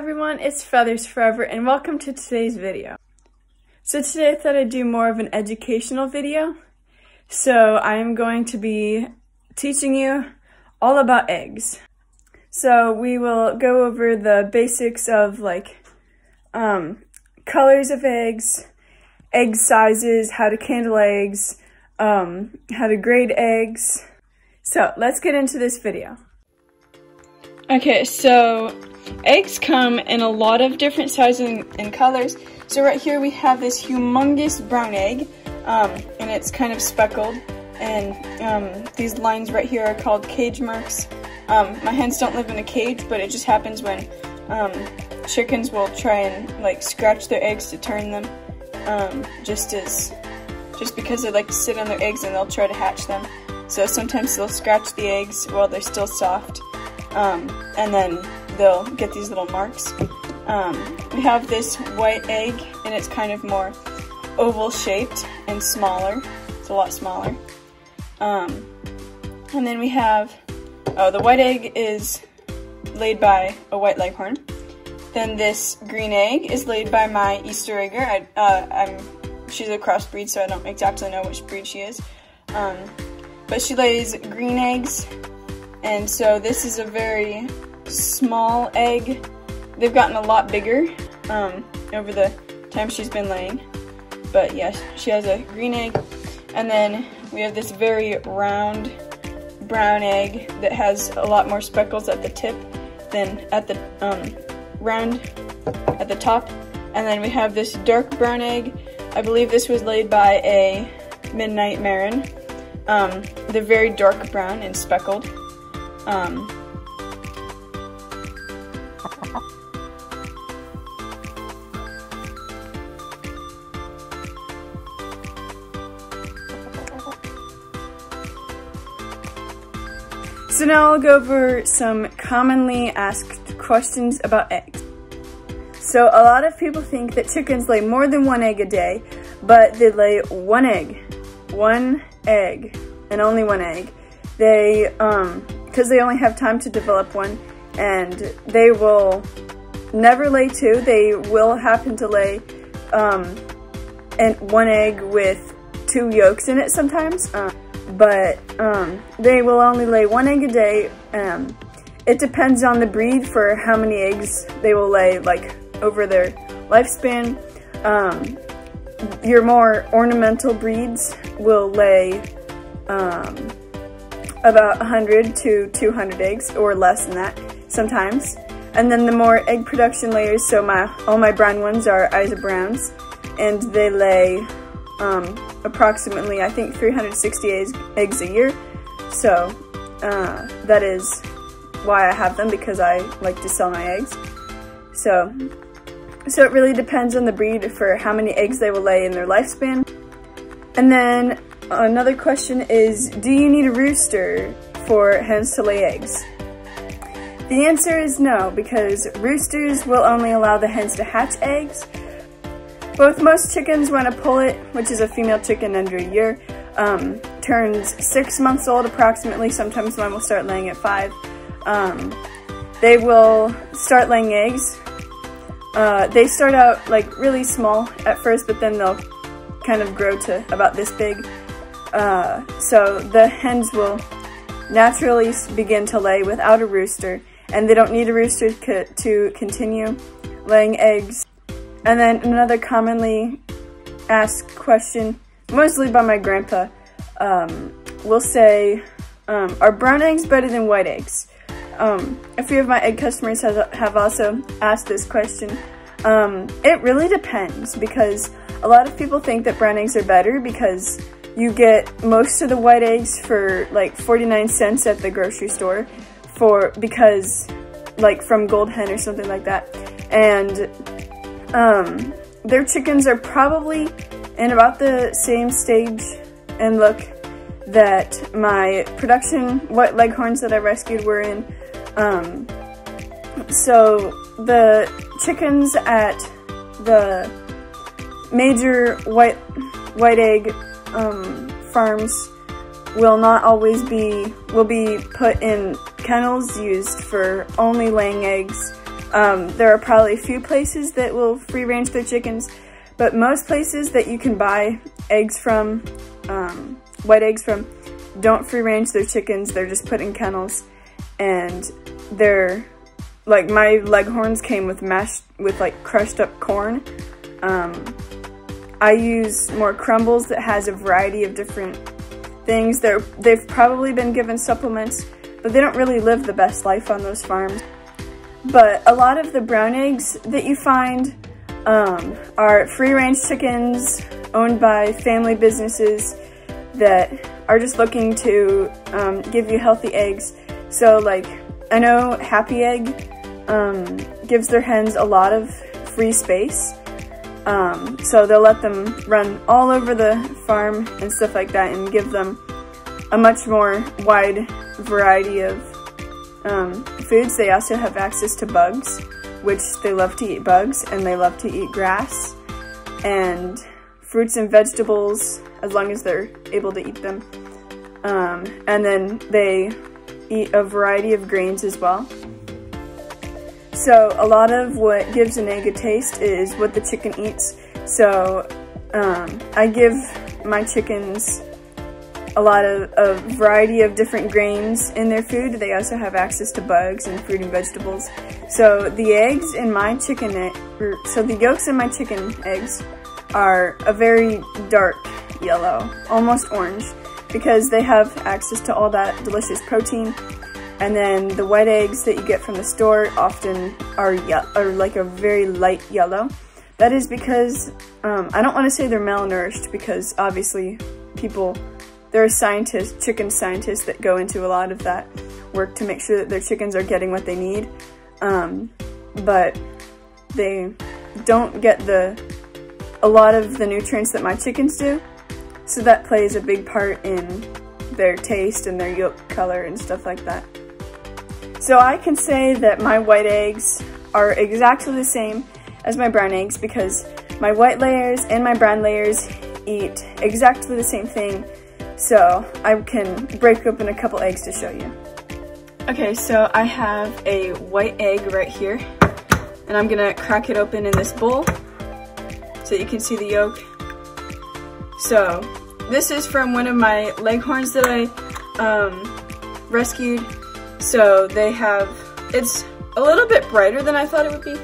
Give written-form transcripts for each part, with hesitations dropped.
everyone, it's Feathers Forever and welcome to today's video. So today I thought I'd do more of an educational video. So I am going to be teaching you all about eggs. So we will go over the basics of colors of eggs, egg sizes, how to candle eggs, how to grade eggs. So let's get into this video. Okay, so eggs come in a lot of different sizes and colors. So right here we have this humongous brown egg, and it's kind of speckled. And these lines right here are called cage marks. My hens don't live in a cage, but it just happens when chickens will try and scratch their eggs to turn them, just because they like to sit on their eggs and they'll try to hatch them. So sometimes they'll scratch the eggs while they're still soft. And then they'll get these little marks. We have this white egg, and it's kind of more oval shaped and smaller. It's a lot smaller. And then we have, the white egg is laid by a white leghorn. Then this green egg is laid by my Easter egger. She's a crossbreed, so I don't exactly know which breed she is. But she lays green eggs. And so this is a very small egg. They've gotten a lot bigger over the time she's been laying. But yes, she has a green egg. And then we have this very round brown egg that has a lot more speckles at the tip than at the round at the top. And then we have this dark brown egg. I believe this was laid by a Midnight Marin. They're very dark brown and speckled. So now I'll go over some commonly asked questions about eggs. So a lot of people think that chickens lay more than one egg a day, but they lay one egg, and only one egg. They, because they only have time to develop one, and they will never lay two. They will happen to lay one egg with two yolks in it sometimes, but they will only lay one egg a day. It depends on the breed for how many eggs they will lay over their lifespan. Your more ornamental breeds will lay about 100 to 200 eggs, or less than that sometimes. And then the more egg production layers, so all my brown ones are Isa Browns, and they lay approximately, I think, 360 eggs a year. So that is why I have them, because I like to sell my eggs. So it really depends on the breed for how many eggs they will lay in their lifespan. And then another question is, do you need a rooster for hens to lay eggs? The answer is no, because roosters will only allow the hens to hatch eggs. Both most chickens, when a pullet, which is a female chicken under a year, turns 6 months old approximately, sometimes one will start laying at 5, they will start laying eggs. They start out really small at first, but then they'll kind of grow to about this big. So the hens will naturally begin to lay without a rooster, and they don't need a rooster to continue laying eggs. And then another commonly asked question, mostly by my grandpa, will say, are brown eggs better than white eggs? A few of my egg customers have also asked this question. It really depends, because a lot of people think that brown eggs are better because you get most of the white eggs for 49 cents at the grocery store because from Gold Hen or something like that. And their chickens are probably in about the same stage and look that my production white leghorns that I rescued were in. So the chickens at the major white egg farms will be put in kennels used for only laying eggs There are probably a few places that will free range their chickens, but most places that you can buy eggs from, white eggs from, don't free range their chickens. They're just put in kennels, and they're, like, my Leghorns came with like crushed up corn. I use more crumbles that has a variety of different things. They've probably been given supplements, but they don't really live the best life on those farms. But a lot of the brown eggs that you find are free-range chickens owned by family businesses that are just looking to give you healthy eggs. So, like, I know Happy Egg gives their hens a lot of free space. So they'll let them run all over the farm and stuff like that, and give them a much more wide variety of foods. They also have access to bugs, which they love to eat bugs, and they love to eat grass and fruits and vegetables as long as they're able to eat them. And then they eat a variety of grains as well. So a lot of what gives an egg a taste is what the chicken eats. So I give my chickens a lot of a variety of different grains in their food. They also have access to bugs and fruit and vegetables. So the eggs in my chicken, so the yolks in my chicken eggs are a very dark yellow, almost orange, because they have access to all that delicious protein. And then the white eggs that you get from the store often are like a very light yellow. That is because, I don't want to say they're malnourished, because obviously there are scientists, chicken scientists, that go into a lot of that work to make sure that their chickens are getting what they need. But they don't get a lot of the nutrients that my chickens do. So that plays a big part in their taste and their yolk color and stuff like that. So I can say that my white eggs are exactly the same as my brown eggs, because my white layers and my brown layers eat exactly the same thing. So I can break open a couple eggs to show you. Okay, so I have a white egg right here, and I'm gonna crack it open in this bowl so you can see the yolk. So this is from one of my Leghorns that I rescued. So it's a little bit brighter than I thought it would be,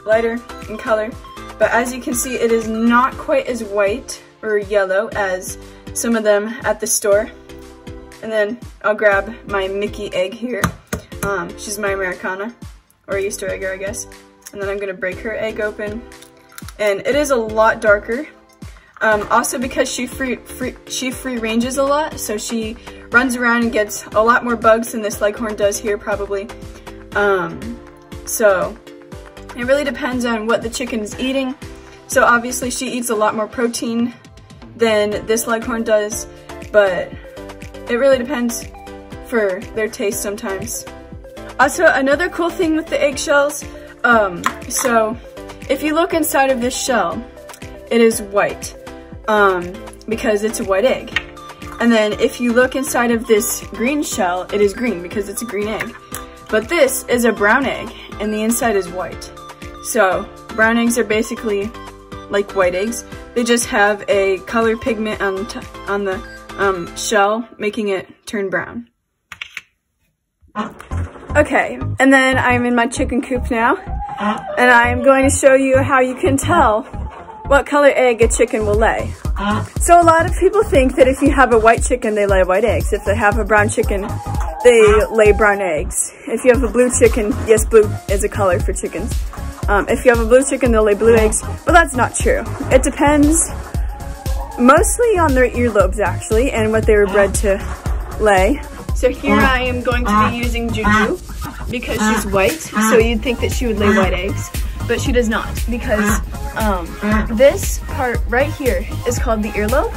lighter in color, but as you can see, it is not quite as white or yellow as some of them at the store. And then I'll grab my Mickey egg here. She's my Americana, or Easter egger, I guess. And then I'm gonna break her egg open, and it is a lot darker. Also because she free ranges a lot, so she runs around and gets a lot more bugs than this Leghorn does here probably. So it really depends on what the chicken is eating. So obviously she eats a lot more protein than this Leghorn does, but it really depends for their taste sometimes. Also, another cool thing with the eggshells, so if you look inside of this shell, it is white, because it's a white egg. And then if you look inside of this green shell, it is green because it's a green egg. But this is a brown egg, and the inside is white. So brown eggs are basically like white eggs. They just have a color pigment on the shell, making it turn brown. Okay, and then I'm in my chicken coop now, and I'm going to show you how you can tell what color egg a chicken will lay. So a lot of people think that if you have a white chicken, they lay white eggs. If they have a brown chicken, they lay brown eggs. If you have a blue chicken, yes, blue is a color for chickens. If you have a blue chicken, they'll lay blue eggs, but that's not true. It depends mostly on their earlobes, actually, and what they were bred to lay. So here I am going to be using Juju because she's white, so you'd think that she would lay white eggs, but she does not, because this part right here is called the earlobe,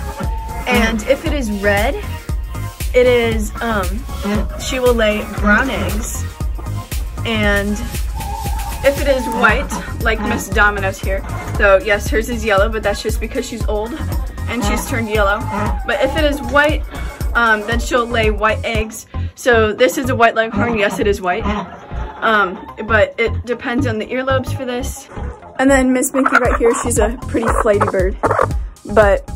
and if it is red, it is, she will lay brown eggs, and if it is white, like Miss Domino's here, so yes, hers is yellow, but that's just because she's old and she's turned yellow, but if it is white, then she'll lay white eggs. So this is a white Leghorn, yes, it is white. but it depends on the earlobes for this. And then Miss Mickey right here, she's a pretty flighty bird. But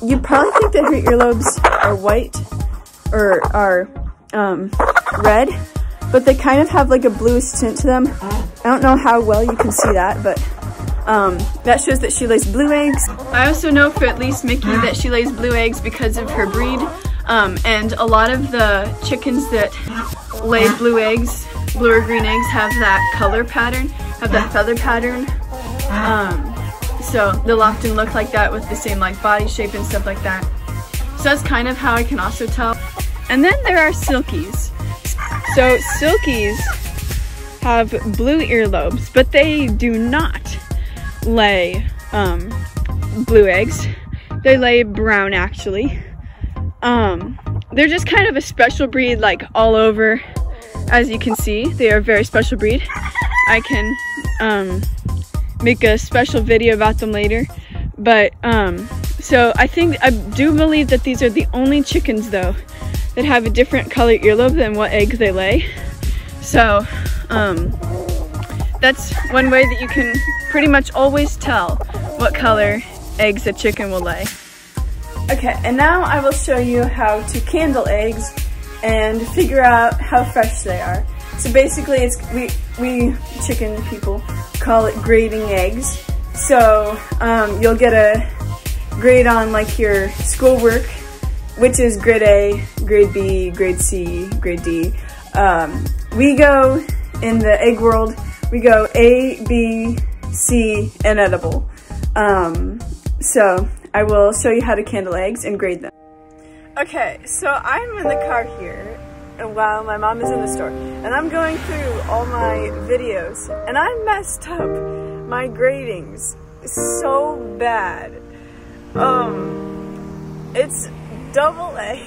you'd probably think that her earlobes are white or are red, but they kind of have like a bluish tint to them. I don't know how well you can see that, but that shows that she lays blue eggs. I also know for at least Mickey that she lays blue eggs because of her breed. And a lot of the chickens that lay blue eggs, blue or green eggs, have that color pattern, have that feather pattern. So they'll often look like that with the same like body shape and stuff like that. So that's kind of how I can also tell. And then there are silkies. So silkies have blue earlobes, but they do not lay blue eggs. They lay brown actually. They're just kind of a special breed, like all over. As you can see, they are a very special breed. I can make a special video about them later. But so I do believe that these are the only chickens though that have a different color earlobe than what eggs they lay. So that's one way that you can pretty much always tell what color eggs a chicken will lay. Okay, and now I will show you how to candle eggs and figure out how fresh they are. So basically, we chicken people call it grading eggs. So you'll get a grade on like your schoolwork, which is grade A, grade B, grade C, grade D. We go in the egg world, we go A, B, C, and edible. So I will show you how to candle eggs and grade them. Okay, so I'm in the car here while my mom is in the store, and I'm going through all my videos, and I messed up my gradings so bad. It's double A,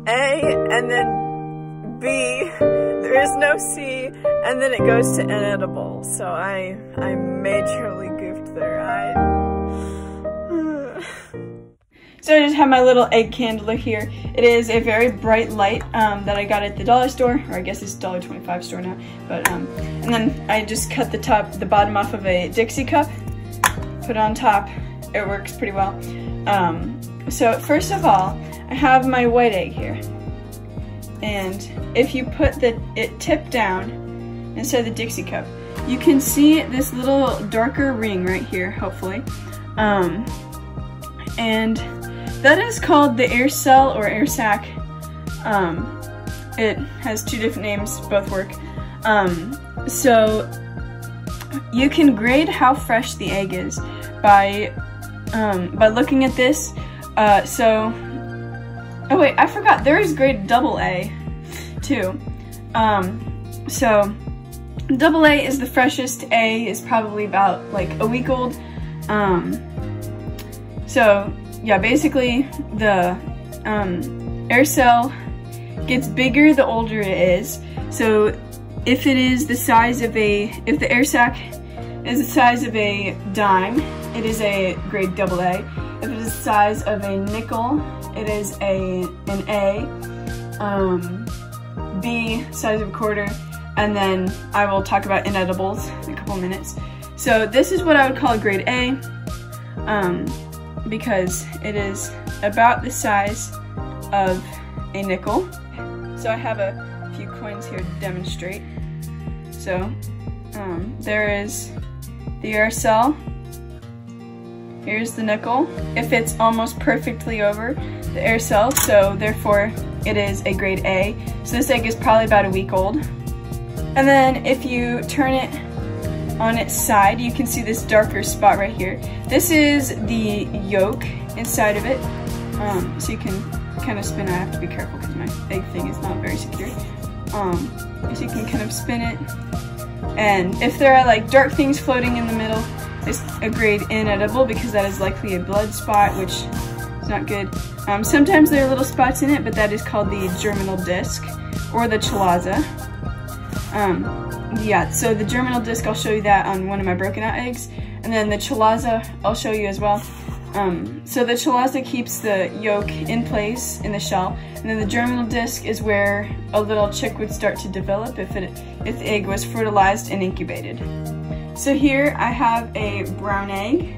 and then B, there is no C, and then it goes to inedible. So I majorly goofed there. So I just have my little egg candler here. It is a very bright light that I got at the dollar store, or I guess it's $1.25 store now. But and then I just cut the bottom off of a Dixie cup, put it on top. It works pretty well. So first of all, I have my white egg here, and if you put it tip down instead of the Dixie cup, you can see this little darker ring right here, hopefully, and that is called the air cell or air sac. It has two different names, both work. So you can grade how fresh the egg is by looking at this. Oh wait, I forgot, there is grade double A too. So double A is the freshest, A is probably about like a week old. So yeah, basically the air cell gets bigger the older it is. So if it is the size of if the air sac is the size of a dime, it is a grade double A. If it is the size of a nickel, it is an A. B, size of a quarter, and then I will talk about inedibles in a couple minutes. So this is what I would call a grade A, because it is about the size of a nickel. So I have a few coins here to demonstrate. So there is the air cell. Here's the nickel. If it's almost perfectly over the air cell, so therefore it is a grade A. So this egg is probably about a week old. And then if you turn it on its side, you can see this darker spot right here. This is the yolk inside of it. So you can kind of spin it. I have to be careful because my egg thing is not very secure. So you can kind of spin it. And if there are like dark things floating in the middle, it's a grade inedible because that is likely a blood spot, which is not good. Sometimes there are little spots in it, but that is called the germinal disc or the chalaza. Yeah, so the germinal disc, I'll show you that on one of my broken out eggs, and then the chalaza I'll show you as well. So the chalaza keeps the yolk in place in the shell, and then the germinal disc is where a little chick would start to develop if the egg was fertilized and incubated. So here I have a brown egg.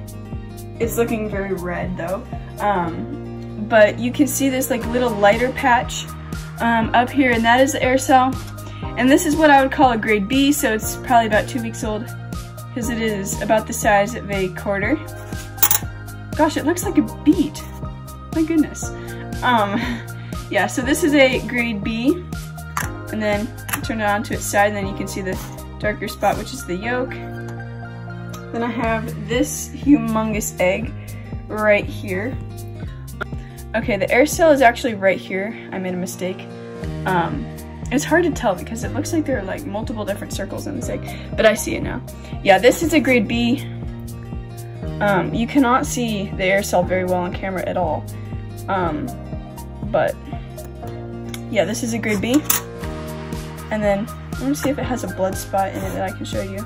It's looking very red though, but you can see this like little lighter patch up here, and that is the air cell. And this is what I would call a grade B, so it's probably about 2 weeks old, because it is about the size of a quarter. Gosh, it looks like a beet. My goodness. Yeah, so this is a grade B, and then turn it on to its side, and then you can see the darker spot, which is the yolk. Then I have this humongous egg right here. Okay, the air cell is actually right here. I made a mistake. It's hard to tell because it looks like there are like multiple different circles in this egg, but I see it now. Yeah, this is a grade B. You cannot see the air cell very well on camera at all. But yeah, this is a grade B. And then let me see if it has a blood spot in it that I can show you.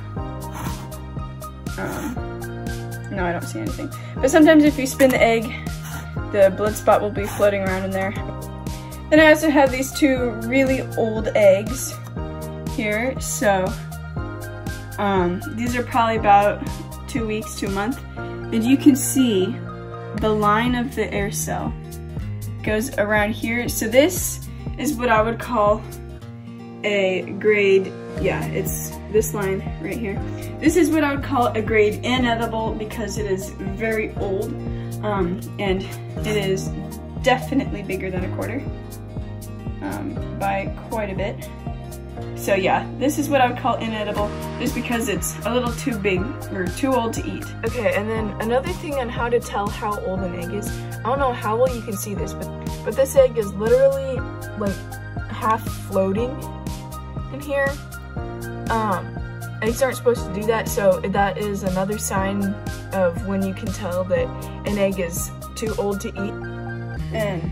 No, I don't see anything. But sometimes if you spin the egg, the blood spot will be floating around in there. Then I also have these two really old eggs here. So these are probably about 2 weeks to a month. And you can see the line of the air cell goes around here. So this is what I would call a grade, yeah, it's this line right here. This is what I would call a grade inedible because it is very old, and it is definitely bigger than a quarter, by quite a bit. So yeah, this is what I would call inedible just because it's a little too big or too old to eat. Okay, and then another thing on how to tell how old an egg is, I don't know how well you can see this, but this egg is literally like half floating in here. Eggs aren't supposed to do that, so that is another sign of when you can tell that an egg is too old to eat. And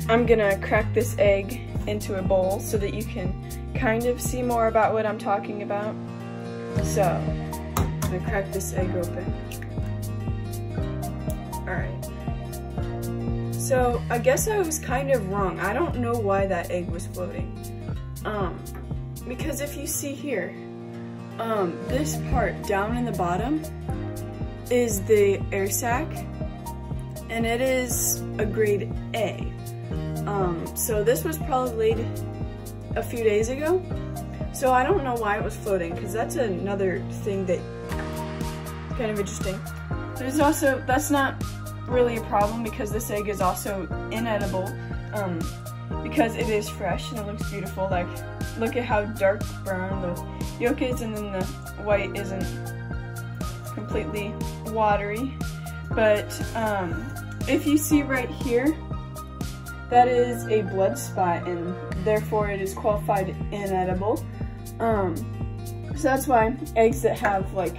I'm gonna crack this egg into a bowl so that you can kind of see more about what I'm talking about. So, I'm gonna crack this egg open. Alright. So, I guess I was kind of wrong. I don't know why that egg was floating. Because if you see here, this part down in the bottom is the air sac, and it is a grade A. So this was probably laid a few days ago, so I don't know why it was floating, because that's another thing that is kind of interesting. There's also, that's not really a problem because this egg is also inedible, because it is fresh and it looks beautiful. Like, look at how dark brown the yolk is, and then the white isn't completely watery. But if you see right here, that is a blood spot, and therefore it is qualified inedible. So that's why eggs that have like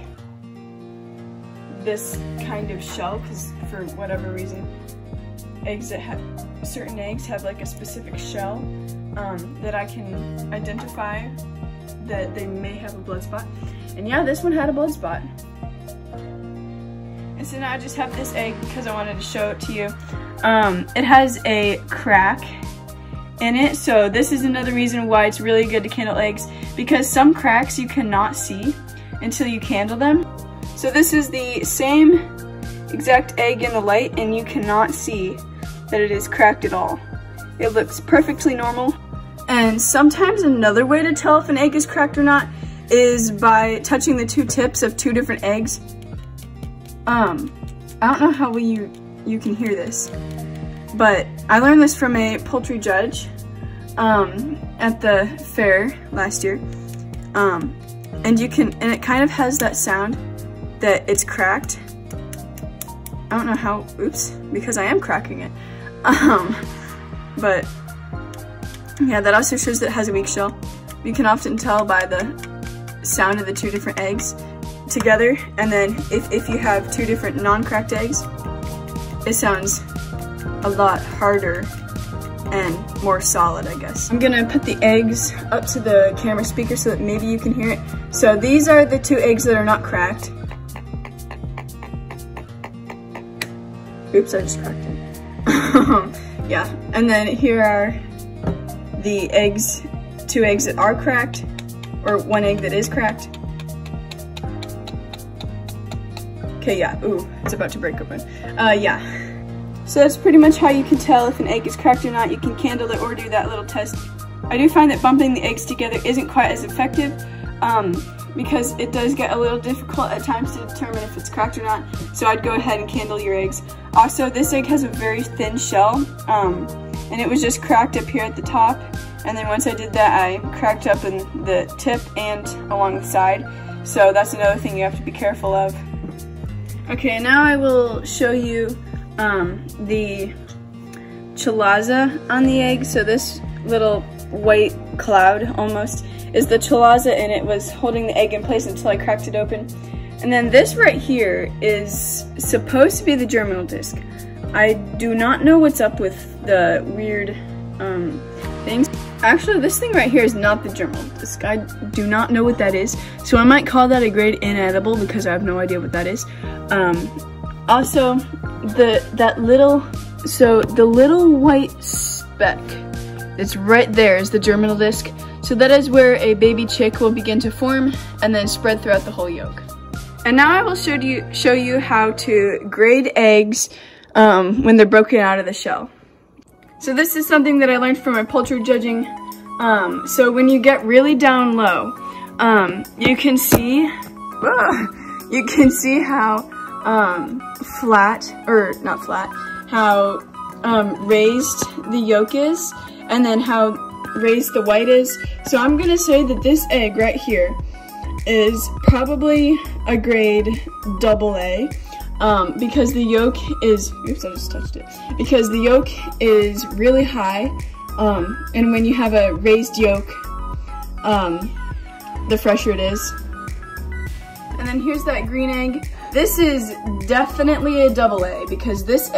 this kind of shell, because for whatever reason, eggs that have, certain eggs have like a specific shell that I can identify that they may have a blood spot. And yeah, this one had a blood spot. And so now I just have this egg because I wanted to show it to you. It has a crack in it, so this is another reason why it's really good to candle eggs, because some cracks you cannot see until you candle them. So this is the same exact egg in the light, and you cannot see that it is cracked at all. It looks perfectly normal. And sometimes another way to tell if an egg is cracked or not is by touching the two tips of two different eggs. I don't know how well you can hear this, but I learned this from a poultry judge at the fair last year. And it kind of has that sound that it's cracked. I don't know how, oops, because I am cracking it. But yeah, that also shows that it has a weak shell. You can often tell by the sound of the two different eggs together, and then if you have two different non-cracked eggs, it sounds a lot harder and more solid, I guess. I'm gonna put the eggs up to the camera speaker so that maybe you can hear it. So these are the two eggs that are not cracked. Oops, I just cracked it. Yeah, and then here are the eggs, 2 eggs that are cracked, or 1 egg that is cracked. Okay, yeah, ooh, it's about to break open. Yeah. So that's pretty much how you can tell if an egg is cracked or not. You can candle it or do that little test. I do find that bumping the eggs together isn't quite as effective, because it does get a little difficult at times to determine if it's cracked or not. So I'd go ahead and candle your eggs. Also, this egg has a very thin shell, and it was just cracked up here at the top. And then once I did that, I cracked up in the tip and along the side. So that's another thing you have to be careful of. Okay, now I will show you the chalaza on the egg. So this little white cloud almost is the chalaza, and it was holding the egg in place until I cracked it open. And then this right here is supposed to be the germinal disc. I do not know what's up with the weird things. Actually, this thing right here is not the germinal disc. I do not know what that is, so I might call that a grade inedible because I have no idea what that is. Also, the little white speck that's right there is the germinal disc. So that is where a baby chick will begin to form and then spread throughout the whole yolk. And now I will show you how to grade eggs when they're broken out of the shell. So this is something that I learned from my poultry judging. So when you get really down low, you can see how how raised the yolk is, and then how raised the white is. So I'm gonna say that this egg right here is probably a grade AA, because the yolk is, oops, I just touched it, because the yolk is really high, and when you have a raised yolk, the fresher it is. And then here's that green egg. This is definitely a AA, because this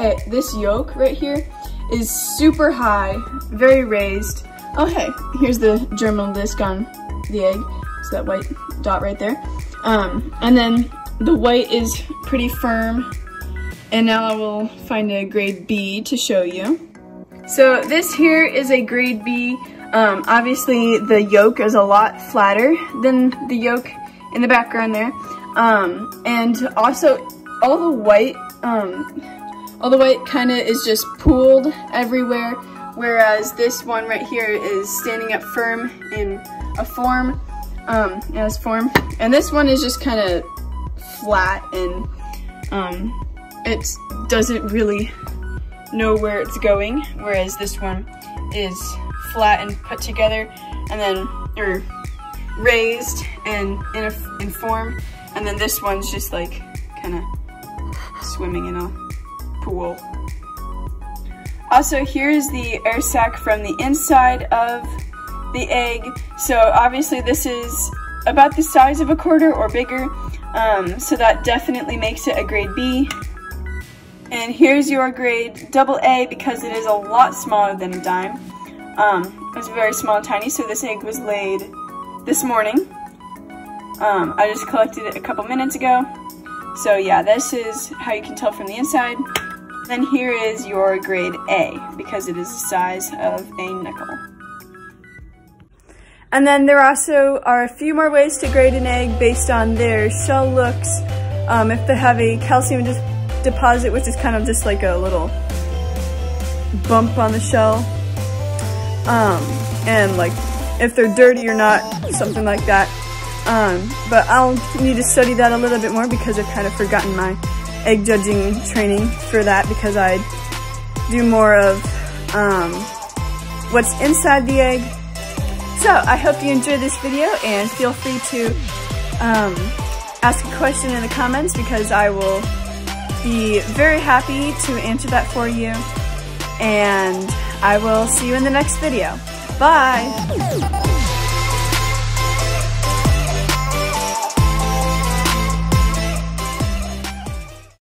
yolk right here is super high, very raised. Oh hey, here's the germinal disc on the egg. It's that white dot right there. And then the white is pretty firm. And now I will find a grade B to show you. So this here is a grade B. Obviously the yolk is a lot flatter than the yolk in the background there. And also all the white kind of is just pooled everywhere, whereas this one right here is standing up firm in a form, and this one is just kind of flat, and it doesn't really know where it's going, whereas this one is flat and put together, and then or raised and in form, and then this one's just like kind of swimming in a pool. Also, here's the air sac from the inside of the egg. So obviously this is about the size of a quarter or bigger, so that definitely makes it a grade B. And here's your grade AA, because it is a lot smaller than a dime. It's very small and tiny, so this egg was laid this morning. I just collected it a couple minutes ago. So yeah, this is how you can tell from the inside. Then here is your grade A, because it is the size of a nickel. And then there also are a few more ways to grade an egg based on their shell looks. If they have a calcium deposit, which is kind of just like a little bump on the shell. And like if they're dirty or not, something like that. But I'll need to study that a little bit more, because I've kind of forgotten my egg judging training for that, because I do more of what's inside the egg. So I hope you enjoyed this video, and feel free to ask a question in the comments, because I will be very happy to answer that for you. And I will see you in the next video. Bye!